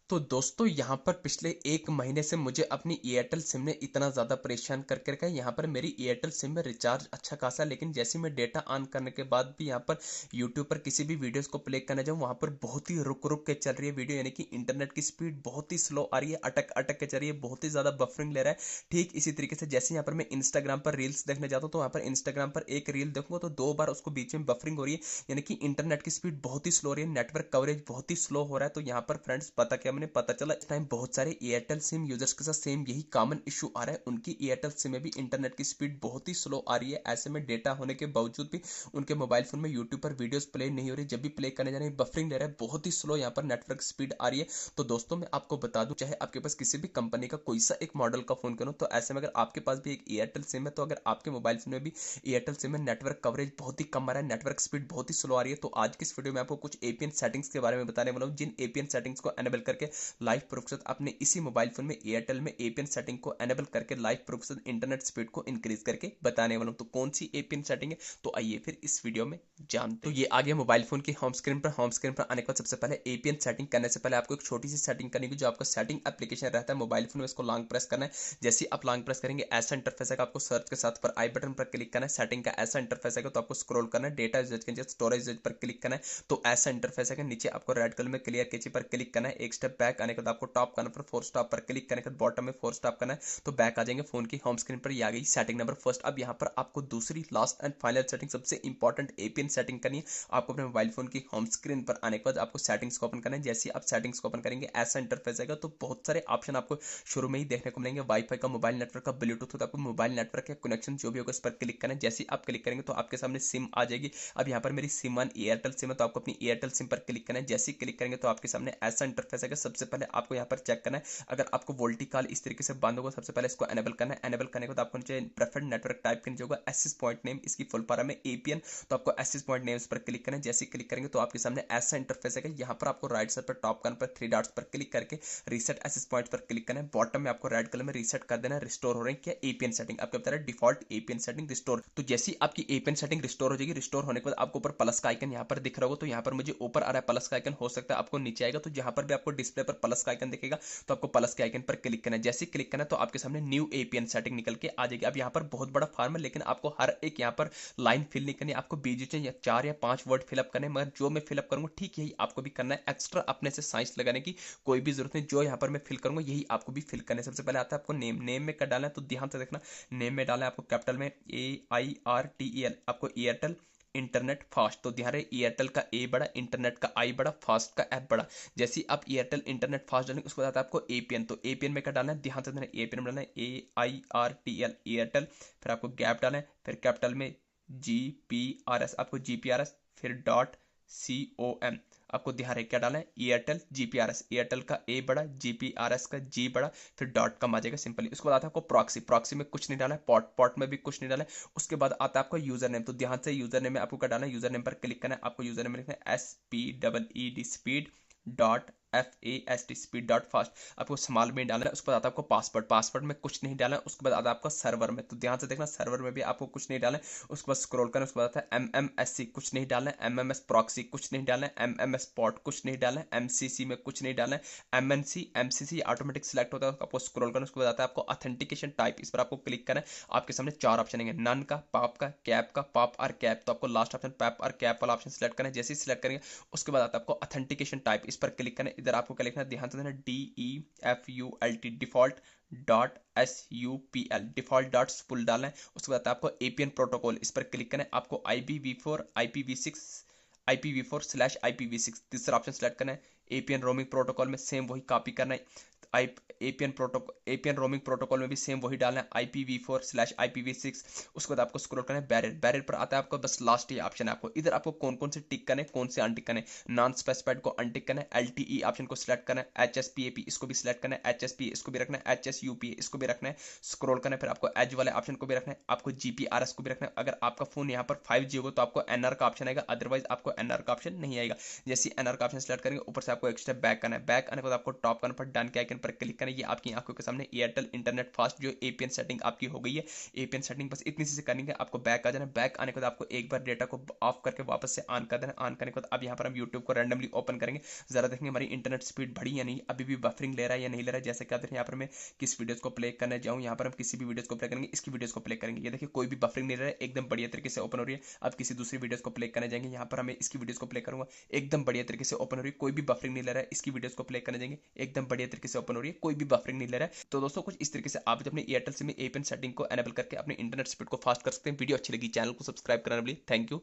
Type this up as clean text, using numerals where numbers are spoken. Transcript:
तो दोस्तों यहाँ पर पिछले 1 महीने से मुझे अपनी एयरटेल सिम ने इतना ज़्यादा परेशान करके रखा है। यहाँ पर मेरी एयरटेल सिम में रिचार्ज अच्छा खासा है, लेकिन जैसे मैं डेटा ऑन करने के बाद भी यहाँ पर यूट्यूब पर किसी भी वीडियोस को प्ले करने जाऊँ, वहाँ पर बहुत ही रुक रुक के चल रही है वीडियो, यानी कि इंटरनेट की स्पीड बहुत ही स्लो आ रही है, अटक अटक के चल रही है, बहुत ही ज़्यादा बफरिंग ले रहा है। ठीक इसी तरीके से जैसे यहाँ पर मैं इंस्टाग्राम पर रील्स देखने जाता हूँ, तो वहाँ पर इंस्टाग्राम पर एक रील देखूंगा तो 2 बार उसको बीच में बफरिंग हो रही है, यानी कि इंटरनेट की स्पीड बहुत ही स्लो हो रही है, नेटवर्क कवरेज बहुत ही स्लो हो रहा है। तो यहाँ पर फ्रेंड्स पता क्या मैंने पता चला, इस टाइम बहुत सारे एयरटेल सिम यूजर्स के साथ सेम यही कॉमन इशू आ रहा है। उनकी एयरटेल सिम में भी इंटरनेट की स्पीड बहुत ही स्लो आ रही है। ऐसे में डेटा होने के बावजूद भी उनके मोबाइल फोन में यूट्यूब पर वीडियोस प्ले नहीं हो रही, जब भी प्ले करने जा रहे हैं बफरिंग ले रहा है, बहुत ही स्लो यहाँ पर नेटवर्क स्पीड आ रही है। तो दोस्तों मैं आपको बता दूं, चाहे आपके पास किसी भी कंपनी का कोई सा एक मॉडल का फोन करो, तो ऐसे में अगर आपके पास भी एक एयरटेल सिम है, तो अगर आपके मोबाइल फोन में भी एयरटेल सिम में नेटवर्क कवरेज बहुत ही कम आ रहा है, नेटवर्क स्पीड बहुत ही स्लो आ रही है, तो आज की इस वीडियो में आपको कुछ एपीएन सेटिंग्स के बारे में बताने वाला हूं, जिन एपीएन सेटिंग्स को एनेबल करके लाइव प्रूफ के साथ अपने इसी मोबाइल फोन में एयरटेल में एपीएन सेटिंग को एनेबल करके लाइव प्रूफ के साथ इंटरनेट स्पीड को इंक्रीज करके बताने वाला हूं। तो कौन सी एपीएन सेटिंग है, तो आइए फिर इस वीडियो में जानते। तो ये आ गया मोबाइल फोन की होम स्क्रीन पर। होम स्क्रीन पर आने के बाद सबसे पहले एपीएन सेटिंग करने से पहले आपको एक छोटी सी सेटिंग करनी होगी, जो आपका सेटिंग एप्लीकेशन रहता है मोबाइल फोन में, इसको लॉन्ग प्रेस करना है। जैसे ही आप लॉन्ग प्रेस करेंगे ऐसा इंटरफेस आएगा, आपको सर्च के साथ पर आई बटन पर क्लिक करना है, सेटिंग का ऐसा इंटरफेस आएगा, तो आपको स्क्रॉल करना है, डेटा यूजेज के नीचे स्टोरेज यूजेज पर क्लिक करना है, तो ऐसा इंटरफेस आएगा। नीचे आपको रेड कलर में क्लियर कैची पर क्लिक करना है, एक स्टेप बैक आने के बाद आपको टॉप करना पर फोर स्टॉप पर क्लिक करने के बाद बॉटम में फोर स्टॉप करना है, तो बैक आ जाएंगे फोन की होम स्क्रीन पर। ये आ गई सेटिंग नंबर फर्स्ट। अब यहाँ पर आपको दूसरी लास्ट एंड फाइनल सेटिंग, सबसे इंपॉर्टेंट एपीएन सेटिंग करनी है। आपको अपने मोबाइल फोन की होम स्क्रीन पर आने के बाद आपको सेटिंग्स को ओपन करना है। जैसे आप सेटिंग्स को ओपन करेंगे ऐसा इंटरफेस आएगा, तो बहुत सारे ऑप्शन आपको शुरू में ही देखने को मिलेंगे, वाईफाई का, मोबाइल नेटवर्क का, ब्लूटूथ होता है, आपको मोबाइल नेटवर्क या कनेक्शन जो भी होगा उस पर क्लिक करना है। जैसे ही आप क्लिक करेंगे तो आपके सामने सिम आ जाएगी। अब यहाँ पर मेरी सिम वन एयरटेल सिम है, तो आपको अपनी एयरटेल सिम पर क्लिक करना है। जैसे ही क्लिक करेंगे तो आपके सामने ऐसा इंटरफेस आएगा। सबसे पहले आपको यहाँ पर चेक करना है, अगर आपको वोल्टी कॉल इस तरीके से बंद होगा, सबसे पहले इसको एनेबल करना है। एनेबल करने के बाद आपको नीचे प्रेफर्ड नेटवर्क टाइप के नीचे होगा एक्सेस पॉइंट नेम, इसकी फुल फॉर्म है एपीएन, तो आपको एक्सेस पॉइंट नेम्स पर क्लिक करना है। जैसे ही क्लिक करेंगे तो आपके सामने ऐसा इंटरफेस आएगा। यहाँ पर आपको राइट साइड पर टॉप करने पर थ्री डॉट्स पर क्लिक करके रीसेट एक्सेस पॉइंट पर क्लिक करना है। बॉटम में आपको रेड कलर में रीसेट कर देना है, रिस्टोर हो रहे हैं क्या एपीएन सेटिंग, आपको बता रहा है डिफॉल्ट एपीएन सेटिंग रिस्टोर। तो जैसी आपकी एपीएन सेटिंग रिस्टोर हो जाएगी, रिस्टोर होने के बाद आपको ऊपर प्लस का आइकन यहाँ पर दिख रहा होगा, तो यहाँ पर मुझे ऊपर आ रहा है प्लस का आइकन, हो सकता है आपको नीचे आएगा, तो जहां पर भी आपको डिस्प्ले पर प्लस का आइकन दिखेगा तो आपको प्लस के आइकन पर क्लिक करना है। जैसे ही क्लिक करना है तो आपके सामने न्यू एपीएन सेटिंग निकल के आ जाएगी। अब यहाँ पर बहुत बड़ा फॉर्म है, लेकिन आपको हर एक यहाँ पर लाइन फिल नहीं करनी, आपको बीच में 4 या 5 वर्ड फिलअप करने, मगर जो मैं फिलअप करूंगा ठीक यही आपको भी करना है। एक्स्ट्रा अपने से साइंस लगाने की कोई भी जरूरत नहीं, जो यहाँ पर मैं फिल करूंगा यही आपको भी फिल करना है। सबसे पहले आता है आपको नेम, नेम में कर डालना है, तो ध्यान से देखना, नेम में डालना है आपको कैपिटल में AIRTEL, आपको एयरटेल इंटरनेट फास्ट, तो ध्यान रहे एयरटेल का ए बड़ा, इंटरनेट का आई बड़ा, फास्ट का एफ बड़ा। जैसे आप एयरटेल इंटरनेट फास्ट डालेंगे उसके बाद आपको एपीएन, तो एपीएन में क्या डालना है, ध्यान से देना, एपीएन में डालना है AIRTEL एयरटेल, फिर आपको गैप डालना है, फिर कैपिटल में GPRS, आपको GPRS, फिर डॉट COM, आपको ध्यान रहे क्या डालना है, एयरटेल GPRS, एयरटेल का ए बड़ा, GPRS का जी बड़ा, फिर डॉट कम आ जाएगा सिंपली। उसके बाद आता है आपको प्रॉक्सी, प्रॉक्सी में कुछ नहीं डालना है, पॉट, पॉट में भी कुछ नहीं डालना है। उसके बाद आता है आपका यूजर नेम, तो ध्यान से यूजर नेम में आपको क्या डालना है, यूजर नेम पर क्लिक करना है, आपको यूजर नेम लिखना है SPEED speed dot FAST speed dot fast, आपको स्मॉल में डालना है। उसके बाद आता है आपको पासवर्ड, पासवर्ड में कुछ नहीं डालना है। उसके बाद आता है आपका सर्वर में, तो ध्यान से देखना सर्वर में भी आपको कुछ नहीं डालना है। उसके बाद स्क्रॉल करना, उसके बाद आता है MMSC, कुछ नहीं डालना है, MMS प्रॉक्सी कुछ नहीं डालना है, MMS पॉट कुछ नहीं डालना है, MCC में कुछ नहीं डालना है, MNC MCC ऑटोमेटिक सिलेक्ट होता है, आपको स्क्रॉल करना, उसके बाद आता है आपको ऑथेंटिकेशन टाइप, इस पर आपको क्लिक करना है। आपके सामने 4 ऑप्शन है, नन का, पाप का, कैप का, पाप और कैप, तो आपको लास्ट ऑप्शन पैप और कैप वाला ऑप्शन सिलेक्ट करना है। जैसे ही सिलेक्ट करेंगे उसके बाद आता है आपको ऑथेंटिकेशन टाइप, इस पर क्लिक करना है। इधर आपको क्या लिखना है, ध्यान से देना, DEFULT default dot SUPL, default dot स्पुल डालना है। उसके बाद आपको एपीएन प्रोटोकॉल, इस पर क्लिक करना है। आपको IPv4 IPv6 तीसरा ऑप्शन सेलेक्ट करना है। एपीएन रोमिंग प्रोटोकॉल में सेम वही कॉपी करना है। एपीएन रोमिंग प्रोटोकॉल में भी सेम वही डालना है, IPv4/IPv6। उसके बाद आपको स्क्रॉल करना है, बैरियर, बैरियर पर आता है आपको बस लास्ट ये ऑप्शन है। आपको इधर आपको कौन कौन से टिक करने, कौन से अनटिक करने, नॉन स्पेसिफाइड को अनटिक करना है, LTE ऑप्शन को सिलेक्ट करना है, HSPAP इसको भी सिलेक्ट करना है, HSPA इसको भी रखना है, HSUPA इसको भी रखना है। स्क्रॉल करना है, फिर आपको एज वाले ऑप्शन को भी रखना है, आपको GPRS को भी रखना है। अगर आपका फोन यहाँ पर 5G होगा तो आपको NR का ऑप्शन आएगा, अदरवाइज आपको NR का ऑप्शन नहीं आएगा। जैसे NR का ऑप्शन सिलेक्ट करेंगे ऊपर से आपको एक स्टेप बैक करना है, बैक आने के बाद आपको टॉप करना पर डन के आइकन आइकन पर क्लिक करें। ये आपकी आंखों के सामने एयरटेल इंटरनेट फास्ट जो एपीएन सेटिंग आपकी हो गई है। एपीएन सेटिंग बस इतनी सी करेंगे, आपको बैक आ जाना। बैक आने के बाद आपको एक बार डेटा को ऑफ करके वापस से ऑन कर देना। ऑन करने के बाद अब यहाँ पर हम यूट्यूब को रैंडमली ओपन करेंगे, जरा देखेंगे हमारी इंटरनेट स्पीड बढ़ी या नहीं, अभी भी बफरिंग ले रहा है या नहीं ले रहा है। जैसे कि आप देखें यहाँ पर मैं किस वीडियोस को प्ले करने जाऊँ, यहाँ पर हम किसी भी वीडियोस को प्ले करेंगे, इसकी वीडियोस को प्ले करेंगे, ये देखिए कोई भी बफरिंग नहीं रहा है, एकदम बढ़िया तरीके से ओपन हो रही है। अब किसी दूसरी वीडियोस को प्ले करने जाएंगे, यहाँ पर हमें इसकी वीडियोस को प्ले करूंगा, एकदम बढ़िया तरीके से ओपन हो रही है, कोई भी बफरिंग नहीं ले रहा है। इसकी वीडियोस को प्ले करने जाएंगे, एकदम बढ़िया तरीके से ओपन हो रही है, कोई भी बफरिंग नहीं ले रहा है। तो दोस्तों कुछ इस तरीके से आप अपने एयरटेल सिम में एपीएन सेटिंग को एनेबल करके अपने इंटरनेट स्पीड को फास्ट कर सकते हैं। वीडियो अच्छी लगी चैनल को सब्सक्राइब करना प्लीज। Thank you.